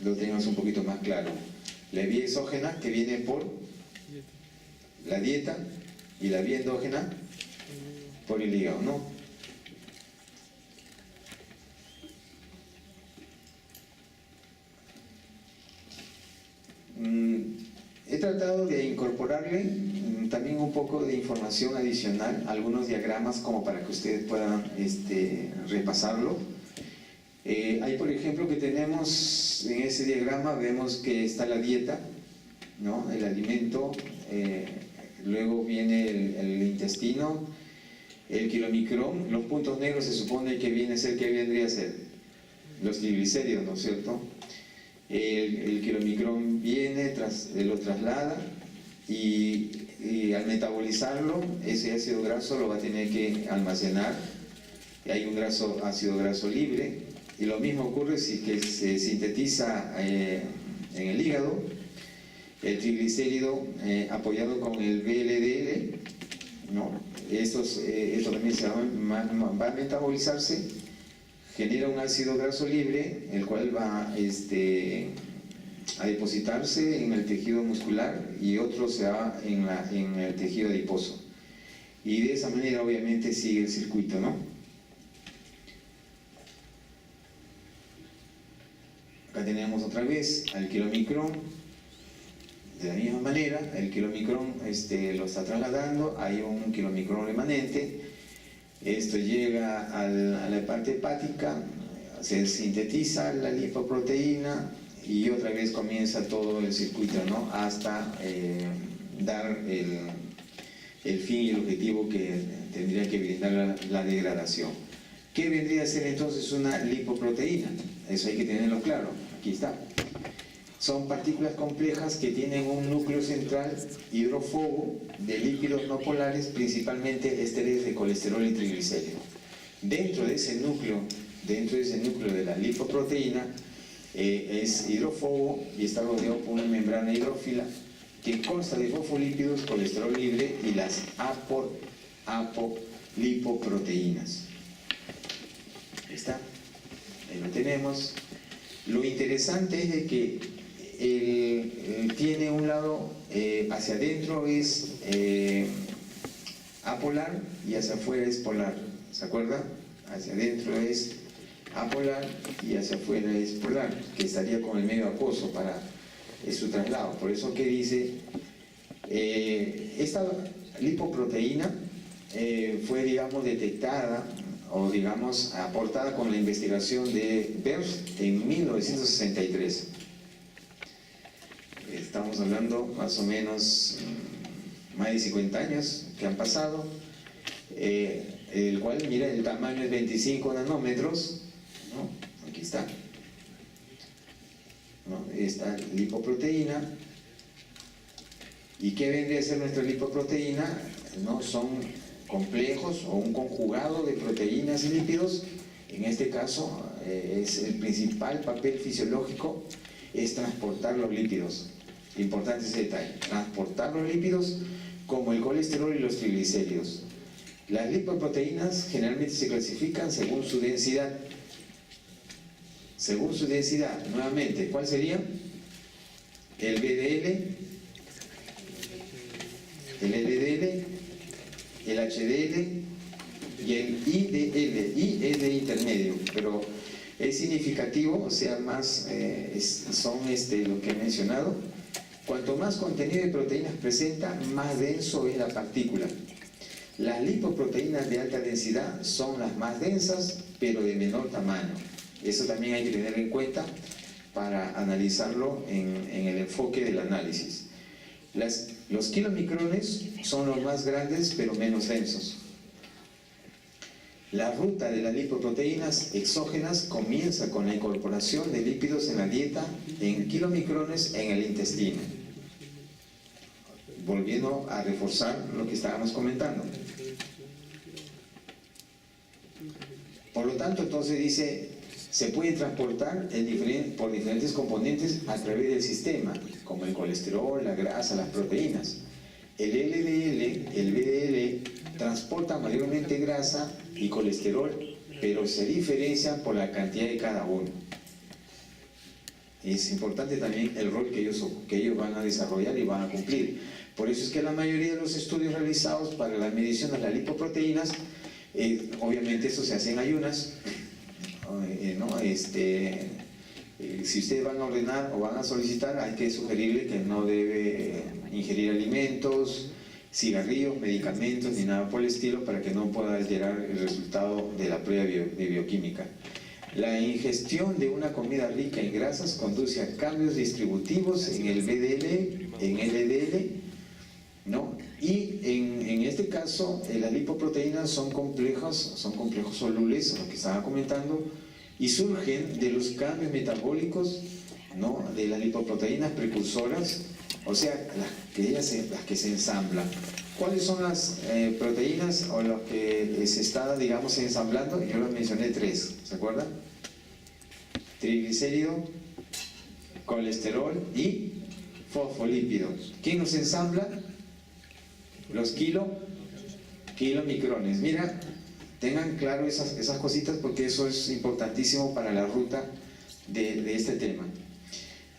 lo tenemos un poquito más claro. La vía exógena que viene por la dieta y la vía endógena por el hígado, ¿no? He tratado de incorporarle también un poco de información adicional, algunos diagramas como para que ustedes puedan repasarlo. Hay, por ejemplo, que tenemos en ese diagrama, vemos que está la dieta, ¿no? El alimento, luego viene el intestino, el kilomicrón. Los puntos negros se supone que viene a ser, ¿qué vendría a ser? Los triglicéridos, ¿no es cierto? El kilomicrón viene, lo traslada y al metabolizarlo, ese ácido graso lo va a tener que almacenar. Hay un ácido graso libre, y lo mismo ocurre si que se sintetiza en el hígado. El triglicérido apoyado con el VLDL, ¿no? Esto también va a metabolizarse, genera un ácido graso libre, el cual va a depositarse en el tejido muscular y otro se va en el tejido adiposo. Y de esa manera obviamente sigue el circuito, ¿no? Acá tenemos otra vez al kilomicrón. De la misma manera, el kilomicrón lo está trasladando, hay un kilomicrón remanente. Esto llega a la parte hepática, se sintetiza la lipoproteína y otra vez comienza todo el circuito, ¿no? Hasta dar el fin y el objetivo que tendría que brindar la degradación. ¿Qué vendría a ser entonces una lipoproteína? Eso hay que tenerlo claro, aquí está. Son partículas complejas que tienen un núcleo central hidrófobo de lípidos no polares, principalmente ésteres de colesterol y triglicéridos. Dentro de ese núcleo de la lipoproteína es hidrófobo y está rodeado por una membrana hidrófila que consta de fosfolípidos, colesterol libre y las apolipoproteínas. Ahí está, ahí lo tenemos. Lo interesante es de que tiene un lado hacia adentro es apolar y hacia afuera es polar, ¿se acuerda? Hacia adentro es apolar y hacia afuera es polar, que estaría con el medio acuoso para su traslado. Por eso que dice, esta lipoproteína fue, digamos, detectada o, digamos, aportada con la investigación de Beers en 1963. Estamos hablando más o menos más de 50 años que han pasado, el cual, mira, el tamaño es 25 nanómetros, ¿no? Aquí está, ¿no? Esta lipoproteína. ¿Y qué vendría a ser nuestra lipoproteína? ¿No? Son complejos o un conjugado de proteínas y lípidos. En este caso, es el principal papel fisiológico es transportar los lípidos. Importante ese detalle, transportar los lípidos como el colesterol y los triglicéridos. Las lipoproteínas generalmente se clasifican según su densidad. Según su densidad, nuevamente, ¿cuál sería? El VDL, el LDL, el HDL y el IDL. I es de intermedio, pero es significativo, o sea, más son lo que he mencionado. Cuanto más contenido de proteínas presenta, más denso es la partícula. Las lipoproteínas de alta densidad son las más densas, pero de menor tamaño. Eso también hay que tener en cuenta para analizarlo en el enfoque del análisis. Los kilomicrones son los más grandes, pero menos densos. La ruta de las lipoproteínas exógenas comienza con la incorporación de lípidos en la dieta en kilomicrones en el intestino. Volviendo a reforzar lo que estábamos comentando. Por lo tanto, entonces dice, se puede transportar por diferentes componentes a través del sistema, como el colesterol, la grasa, las proteínas. El LDL, el VDL, transporta mayormente grasa y colesterol, pero se diferencian por la cantidad de cada uno. Es importante también el rol que ellos van a desarrollar y van a cumplir. Por eso es que la mayoría de los estudios realizados para la medición de las lipoproteínas, obviamente eso se hace en ayunas, ¿no? Si ustedes van a ordenar o van a solicitar, hay que sugerirle que no debe ingerir alimentos, cigarrillos, medicamentos ni nada por el estilo, para que no pueda alterar el resultado de la prueba de bioquímica. La ingestión de una comida rica en grasas conduce a cambios distributivos en el VDL, en LDL, ¿no? Y en este caso, las lipoproteínas son complejos solubles, lo que estaba comentando, y surgen de los cambios metabólicos, ¿no? De las lipoproteínas precursoras, o sea, las que se ensamblan. ¿Cuáles son las proteínas o las que se está, digamos, ensamblando? Yo las mencioné 3, ¿se acuerdan? Triglicérido, colesterol y fosfolípidos. ¿Quién los ensambla? Los kilomicrones. Mira, tengan claro esas cositas, porque eso es importantísimo para la ruta de este tema.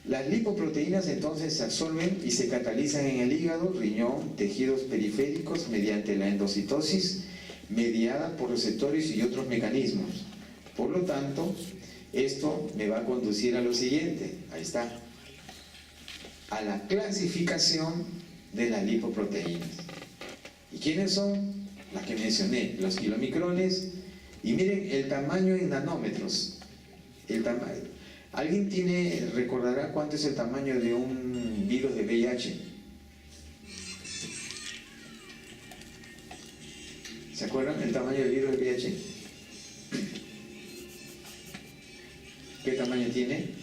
Las lipoproteínas entonces se absorben y se catalizan en el hígado, riñón, tejidos periféricos mediante la endocitosis mediada por receptores y otros mecanismos. Por lo tanto, esto me va a conducir a lo siguiente, ahí está, a la clasificación de las lipoproteínas. ¿Y quiénes son? Las que mencioné, los kilomicrones, y miren el tamaño en nanómetros. ¿Alguien recordará cuánto es el tamaño de un virus de VIH? ¿Se acuerdan el tamaño del virus de VIH? ¿Qué tamaño tiene?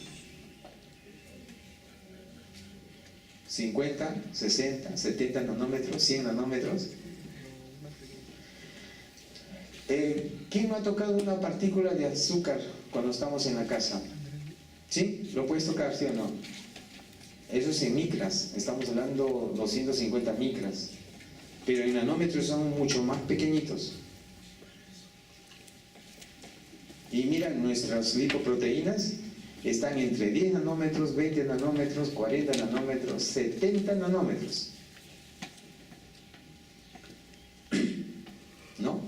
50, 60, 70 nanómetros, 100 nanómetros. ¿Quién no ha tocado una partícula de azúcar cuando estamos en la casa? ¿Sí? ¿Lo puedes tocar, sí o no? Eso es en micras, estamos hablando 250 micras, pero en nanómetros son mucho más pequeñitos. Y mira, nuestras lipoproteínas están entre 10 nanómetros, 20 nanómetros, 40 nanómetros, 70 nanómetros. ¿No?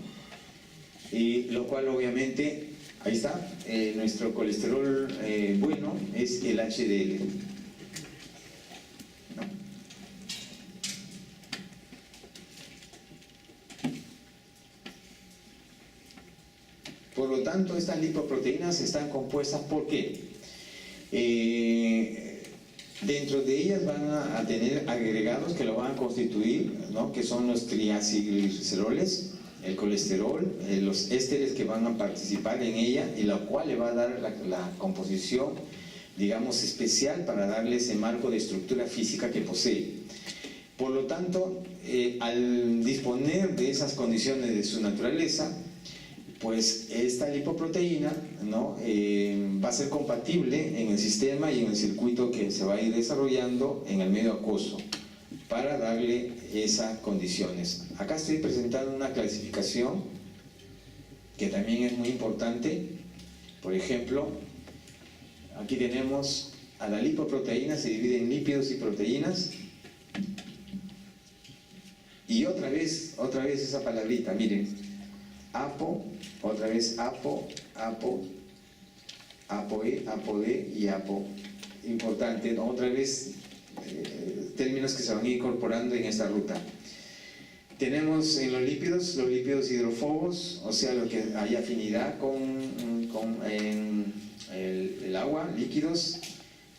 Y lo cual obviamente, ahí está, nuestro colesterol bueno es el HDL. ¿No? Por lo tanto, estas lipoproteínas están compuestas ¿por qué? Dentro de ellas van a tener agregados que lo van a constituir, ¿no? Que son los triacilgliceroles, el colesterol, los ésteres que van a participar en ella, y lo cual le va a dar la composición, digamos, especial para darle ese marco de estructura física que posee. Por lo tanto, al disponer de esas condiciones de su naturaleza, pues esta lipoproteína, ¿no? Va a ser compatible en el sistema y en el circuito que se va a ir desarrollando en el medio acuoso para darle esas condiciones. Acá estoy presentando una clasificación que también es muy importante. Por ejemplo, aquí tenemos a la lipoproteína, se divide en lípidos y proteínas. Y otra vez esa palabrita, miren, apo, otra vez apo, apoe, apode y apo. Importante, ¿no? Otra vez términos que se van incorporando en esta ruta. Tenemos en los lípidos hidrófobos, o sea, lo que hay afinidad con el agua, líquidos.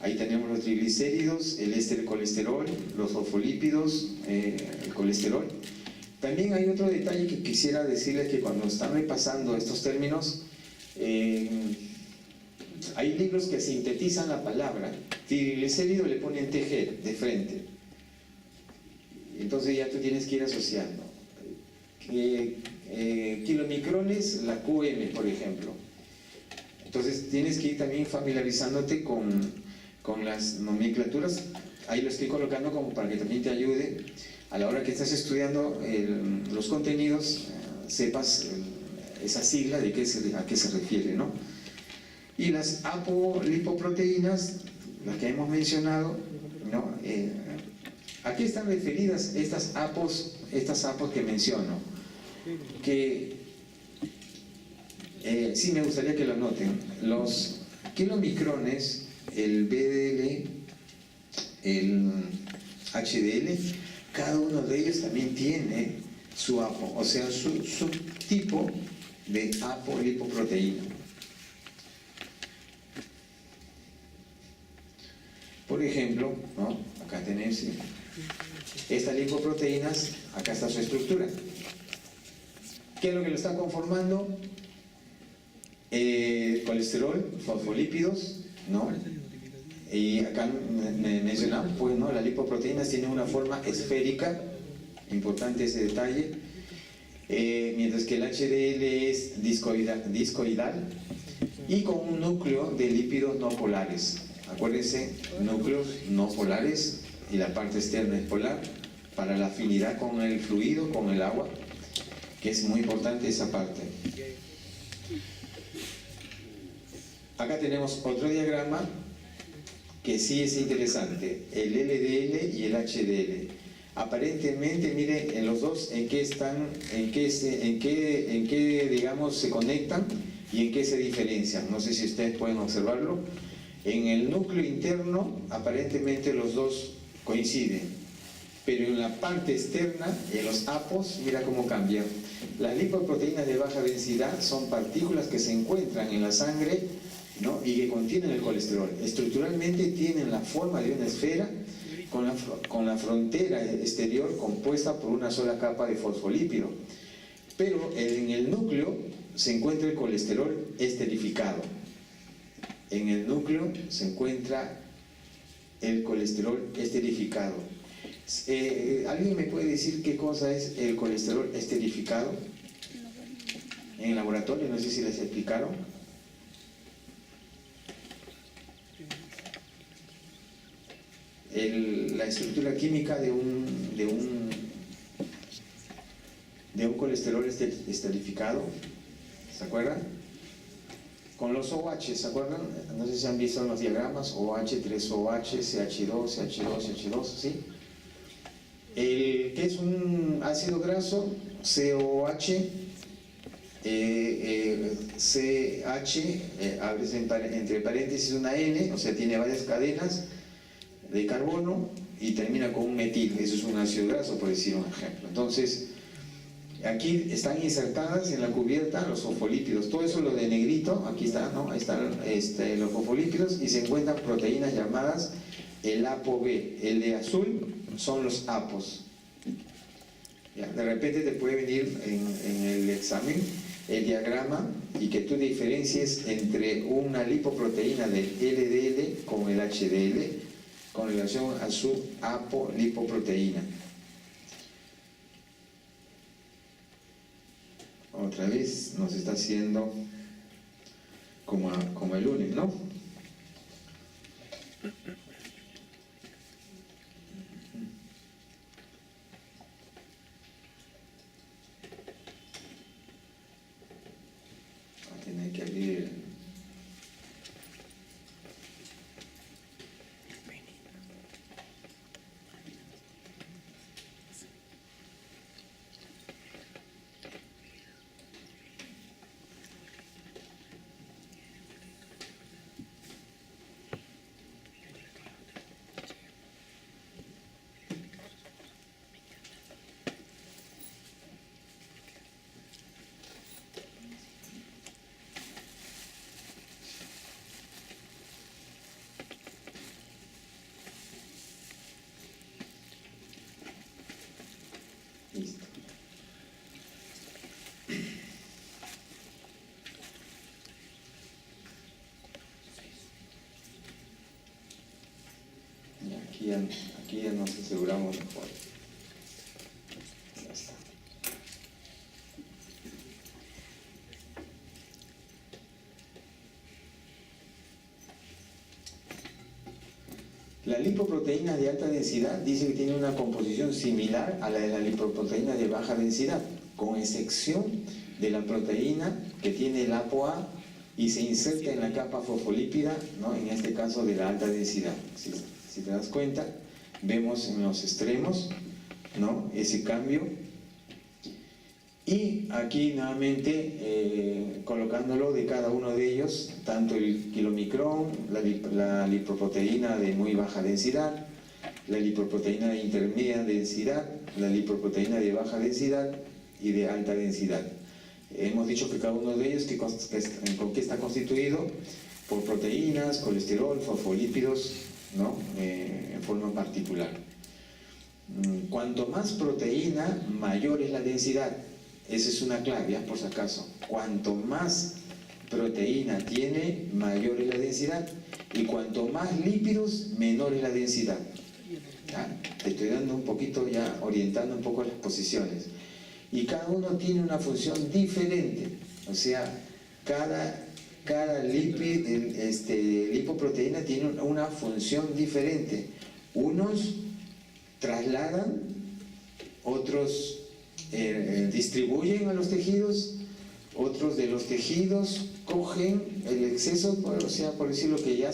Ahí tenemos los triglicéridos, el éster colesterol, los fosfolípidos, el colesterol. También hay otro detalle que quisiera decirles, que cuando están repasando estos términos, hay libros que sintetizan la palabra. Triglicérido le ponen TG de frente. Entonces ya tú tienes que ir asociando. Kilomicrones, la QM, por ejemplo. Entonces tienes que ir también familiarizándote con las nomenclaturas. Ahí lo estoy colocando como para que también te ayude a la hora que estás estudiando los contenidos, sepas esa sigla de a qué se refiere, ¿no? Y las apolipoproteínas las que hemos mencionado, ¿no? ¿A qué están referidas estas APOs que menciono? Que sí me gustaría que lo noten. Los kilomicrones, el BDL, el HDL, cada uno de ellos también tiene su APO, o sea, su subtipo de apolipoproteína. Por ejemplo, ¿no? Acá tenemos estas lipoproteínas, acá está su estructura. ¿Qué es lo que lo está conformando? Colesterol, fosfolípidos, ¿no? Y acá mencionamos, pues, ¿no? Las lipoproteínas tienen una forma esférica, importante ese detalle, mientras que el HDL es discoidal y con un núcleo de lípidos no polares. Acuérdense, núcleos no polares y la parte externa es polar para la afinidad con el fluido, con el agua, que es muy importante esa parte. Acá tenemos otro diagrama que sí es interesante, el LDL y el HDL. Aparentemente, miren, en los dos en qué están, en qué digamos se conectan y en qué se diferencian. No sé si ustedes pueden observarlo. En el núcleo interno, aparentemente los dos coinciden, pero en la parte externa, en los APOs, mira cómo cambian. Las lipoproteínas de baja densidad son partículas que se encuentran en la sangre, ¿no? Y que contienen el colesterol. Estructuralmente tienen la forma de una esfera con la frontera exterior compuesta por una sola capa de fosfolípido. Pero en el núcleo se encuentra el colesterol esterificado. En el núcleo se encuentra el colesterol esterificado. ¿Alguien me puede decir qué cosa es el colesterol esterificado? En el laboratorio, no sé si les explicaron. La estructura química de un colesterol esterificado, ¿se acuerdan? Con los OH, ¿se acuerdan? No sé si han visto en los diagramas, OH, 3OH, CH2, CH2, CH2, ¿sí? ¿Qué es un ácido graso? COH, CH, abres entre paréntesis una N, o sea, tiene varias cadenas de carbono y termina con un metil, eso es un ácido graso, por decir un ejemplo. Entonces, aquí están insertadas en la cubierta los fosfolípidos, todo eso lo de negrito, aquí está, ¿no? Ahí están los fosfolípidos y se encuentran proteínas llamadas el ApoB, el de azul son los APOs. ¿Ya? De repente te puede venir en el examen el diagrama y que tú diferencies entre una lipoproteína del LDL con el HDL con relación a su apolipoproteína. Otra vez nos está haciendo como el lunes, ¿no? Tiene que abrir. Listo. Y aquí ya nos aseguramos mejor. Ya está. La lipoproteína de alta densidad dice que tiene una composición similar a la de la lipoproteína de baja densidad, con excepción de la proteína que tiene el ApoA y se inserta en la capa fosfolípida, ¿no? En este caso de la alta densidad. Si te das cuenta, vemos en los extremos, ¿no? Ese cambio. Y aquí nuevamente colocándolo de cada uno de ellos, tanto el kilomicrón, la lipoproteína de muy baja densidad, la lipoproteína de intermedia densidad, la lipoproteína de baja densidad y de alta densidad. Hemos dicho que cada uno de ellos ¿con qué está constituido? Por proteínas, colesterol, fosfolípidos, ¿no? En forma particular. Cuanto más proteína, mayor es la densidad. Esa es una clave, por si acaso. Cuanto más proteína tiene, mayor es la densidad. Y cuanto más lípidos, menor es la densidad. ¿Ya? Te estoy dando un poquito, ya orientando un poco las posiciones. Y cada uno tiene una función diferente. O sea, cada lipoproteína tiene una función diferente. Unos trasladan, otros distribuyen a los tejidos, otros de los tejidos cogen el exceso, o sea, por decirlo que ya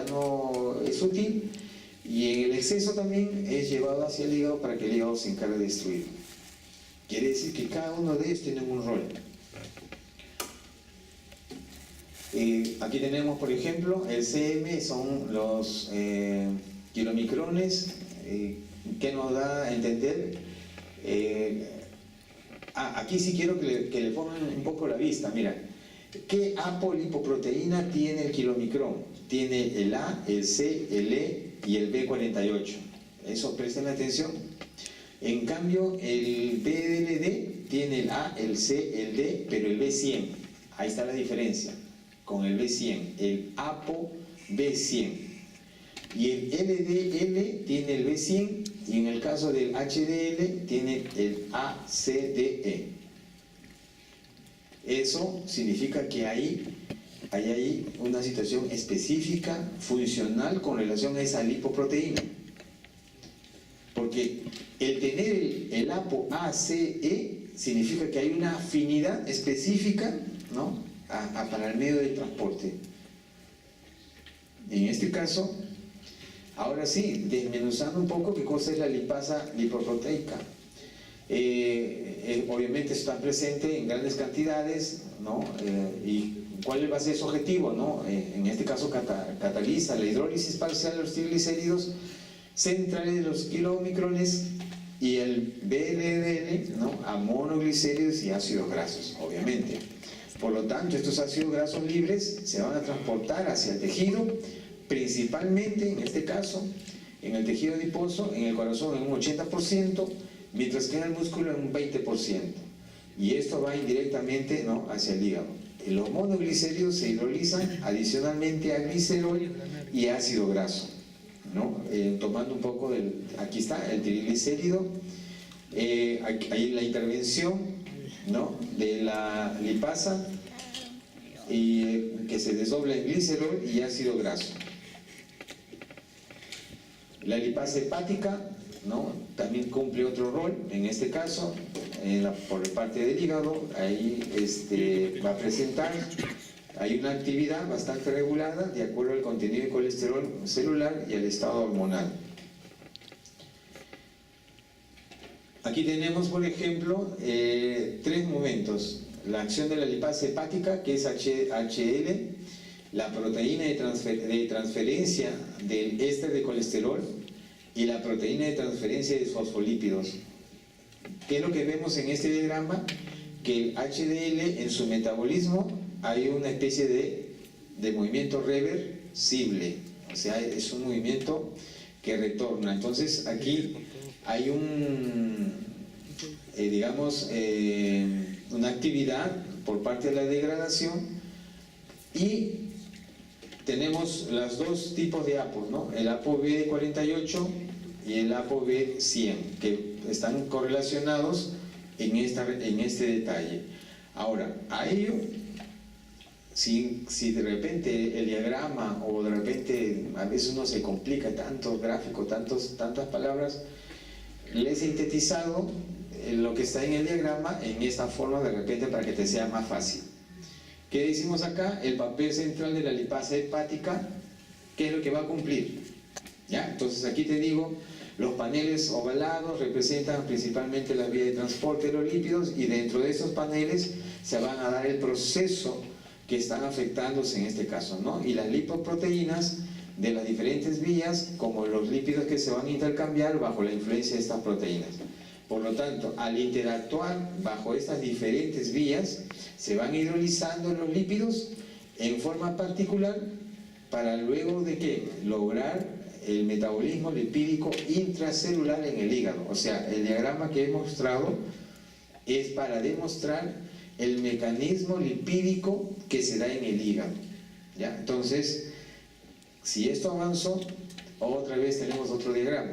no es útil, y en el exceso también es llevado hacia el hígado para que el hígado se encargue de destruirlo. Quiere decir que cada uno de ellos tiene un rol. Aquí tenemos, por ejemplo, el CM, son los kilomicrones, que nos da a entender. Aquí sí quiero que le pongan un poco la vista. Mira, ¿qué apolipoproteína tiene el kilomicrón? Tiene el A, el C, el E y el B48. Eso, presten atención. En cambio, el BDLD tiene el A, el C, el D, pero el B100. Ahí está la diferencia con el B100, el APO B100. Y el LDL tiene el B100 y en el caso del HDL tiene el ACDE. Eso significa que hay ahí una situación específica, funcional con relación a esa lipoproteína. Porque el tener el ApoACE significa que hay una afinidad específica, ¿no? Para el medio de transporte. En este caso, ahora sí, desmenuzando un poco qué cosa es la lipasa lipoproteica. Obviamente está presente en grandes cantidades, ¿no? ¿Y cuál va a ser su objetivo, no? En este caso cataliza la hidrólisis parcial de los triglicéridos centrales de los kilomicrones y el VLDL, ¿no? A monoglicéridos y ácidos grasos, obviamente. Por lo tanto, estos ácidos grasos libres se van a transportar hacia el tejido, principalmente, en este caso, en el tejido adiposo, en el corazón en un 80%, mientras que en el músculo en un 20%. Y esto va indirectamente, ¿no? Hacia el hígado. Los monoglicéridos se hidrolizan adicionalmente a glicerol y ácido graso, ¿no? Tomando un poco aquí está el triglicérido, hay la intervención, ¿no? De la lipasa que se desdobla en glicerol y ácido graso. La lipasa hepática, ¿no? También cumple otro rol, en este caso, por parte del hígado, ahí va a presentar, hay una actividad bastante regulada de acuerdo al contenido de colesterol celular y al estado hormonal. Aquí tenemos, por ejemplo, tres momentos. La acción de la lipasa hepática, que es HL, la proteína de transferencia del éster de colesterol y la proteína de transferencia de fosfolípidos. ¿Qué es lo que vemos en este diagrama? Que el HDL en su metabolismo hay una especie de movimiento reversible, o sea, es un movimiento que retorna. Entonces aquí hay una actividad por parte de la degradación y tenemos los dos tipos de APOs, ¿no? El ApoB48 y el ApoB100, que están correlacionados en este detalle. Ahora, a ello, si de repente el diagrama o de repente a veces uno se complica tantos gráficos, tantas palabras, le he sintetizado lo que está en el diagrama en esta forma de repente para que te sea más fácil. ¿Qué decimos acá? El papel central de la lipasa hepática, ¿qué es lo que va a cumplir? ¿Ya? Entonces aquí te digo, los paneles ovalados representan principalmente la vía de transporte de los lípidos y dentro de esos paneles se van a dar el proceso que están afectándose en este caso, ¿no? Y las lipoproteínas de las diferentes vías, como los lípidos que se van a intercambiar bajo la influencia de estas proteínas. Por lo tanto, al interactuar bajo estas diferentes vías, se van hidrolizando los lípidos en forma particular para luego de que lograr el metabolismo lipídico intracelular en el hígado. O sea, el diagrama que he mostrado es para demostrar el mecanismo lipídico que se da en el hígado, ¿ya? Entonces, si esto avanzó, otra vez tenemos otro diagrama.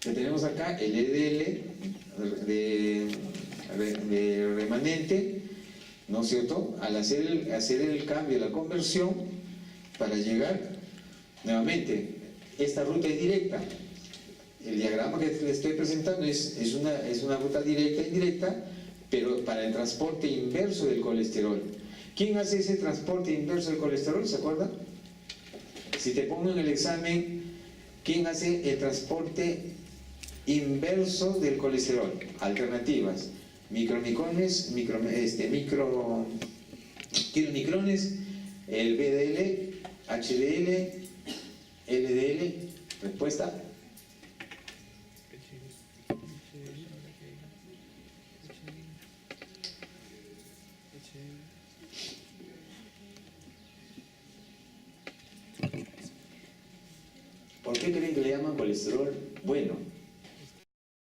Que tenemos acá el LDL de remanente, ¿no es cierto? Al hacer el cambio, la conversión, para llegar, nuevamente, esta ruta es directa. El diagrama que les estoy presentando es una ruta directa e indirecta, pero para el transporte inverso del colesterol. ¿Quién hace ese transporte inverso del colesterol? ¿Se acuerdan? Si te pongo en el examen, ¿quién hace el transporte inverso del colesterol? Alternativas: micromicrones, kilomicrones, el VDL, HDL, LDL. Respuesta: ¿por qué creen que le llaman colesterol bueno?